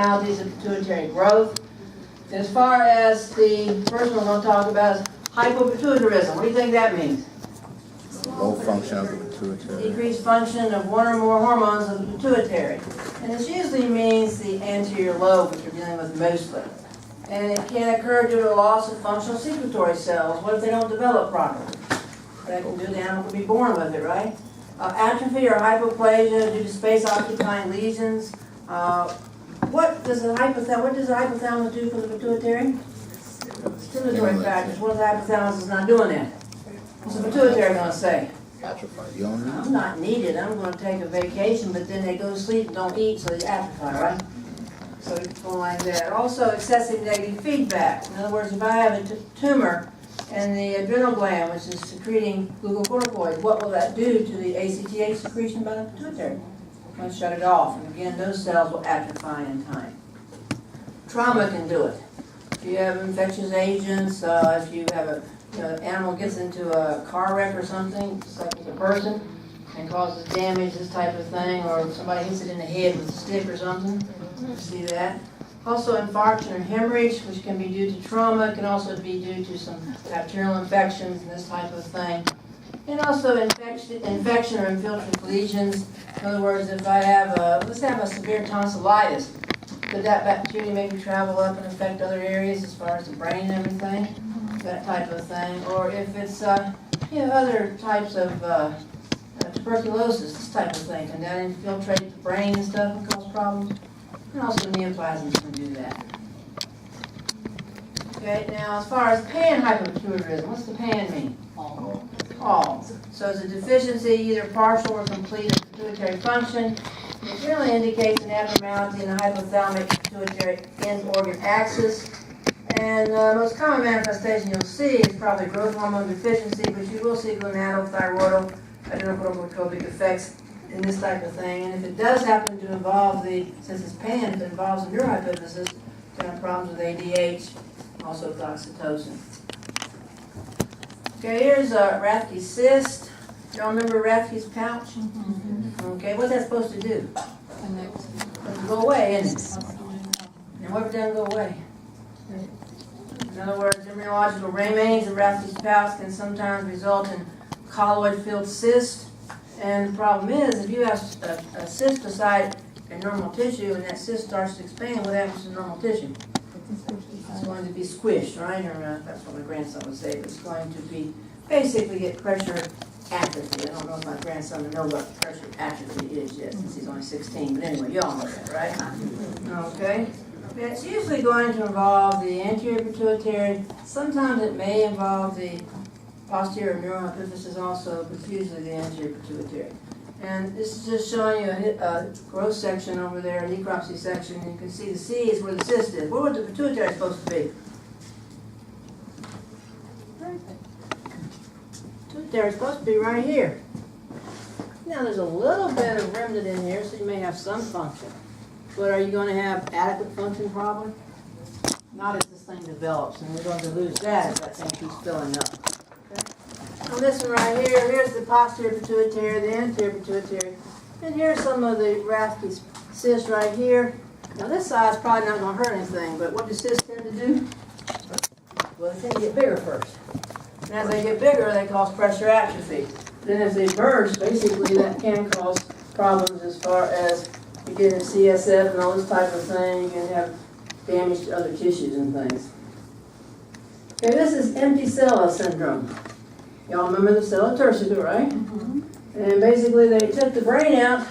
Abnormalities of pituitary growth. As far as the first one we're going to talk about is hypopituitarism. What do you think that means? Low function of the pituitary. Decreased function of one or more hormones of the pituitary. And this usually means the anterior lobe, which we're dealing with mostly. And it can occur due to loss of functional secretory cells. What if they don't develop properly? That can do, the animal can be born with it, right? Atrophy or hypoplasia due to space-occupying lesions. What does the hypothalamus do for the pituitary? Stimulatory factors. What if the hypothalamus is not doing that? What's the pituitary going to say? Atrophy. You don't need I'm not needed. I'm going to take a vacation, but then they go to sleep and don't eat, so they atrophy, right? So it's going like that. Also, excessive negative feedback. In other words, if I have a tumor in the adrenal gland, which is secreting glucocorticoids, what will that do to the ACTH secretion by the pituitary? Going to shut it off, and again, those cells will atrophy in time. Trauma can do it. If you have infectious agents, if you have a animal gets into a car wreck or something, just like with a person, and causes damage, this type of thing, or somebody hits it in the head with a stick or something. You see that? Also, infarction or hemorrhage, which can be due to trauma, can also be due to some bacterial infections and this type of thing. And also infection or infiltrate lesions. In other words, if I have let's have a severe tonsillitis, could that bacteria maybe travel up and affect other areas as far as the brain and everything? That type of thing. Or if it's other types of tuberculosis, this type of thing, can that infiltrate the brain and stuff and cause problems? And also neoplasms can do that. Okay, now as far as panhypopituitarism, what's the pan mean? All. So it's a deficiency, either partial or complete, of pituitary function. It generally indicates an abnormality in the hypothalamic pituitary end organ axis. And the most common manifestation you'll see is probably growth hormone deficiency, but you will see gonadothyroidal adrenocorticotropic effects in this type of thing. And if it does happen to involve since it's pan, if it involves the neurohypophysis, then have problems with ADH, also with oxytocin. Okay, here's Rathke's cyst. Y'all remember Rathke's pouch? Okay, what's that supposed to do? Supposed to go away, isn't it? And what if it doesn't go away? In other words, immunological remains of Rathke's pouch can sometimes result in colloid-filled cyst. And the problem is, if you have a cyst beside a normal tissue and that cyst starts to expand, what happens to normal tissue? It's going to be squished, right? Or that's what my grandson would say. It's going to be basically get pressure atrophy. I don't know if my grandson will know what pressure atrophy is yet, since he's only 16. But anyway, you all know that, right? Okay. It's usually going to involve the anterior pituitary. Sometimes it may involve the posterior neurohypophysis also, but usually the anterior pituitary. And this is just showing you a growth section over there, a necropsy section. And you can see the C is where the cyst is. Where would the pituitary supposed to be? Pituitary is supposed to be right here. Now there's a little bit of remnant in here, so you may have some function. But are you going to have adequate function probably? Not as this thing develops, and we're going to lose that if that thing keeps filling up. Now this one right here, here's the posterior pituitary, the anterior pituitary, and here's some of the Rathke's cysts right here. Now this side's probably not going to hurt anything, but what do cysts tend to do? Well, they tend to get bigger first. And as they get bigger, they cause pressure atrophy. Then as they burst, basically that can cause problems as far as you get in CSF and all this type of thing. You can have damage to other tissues and things. Okay, this is empty cella syndrome. Y'all remember the cella turcica, right? And basically they took the brain out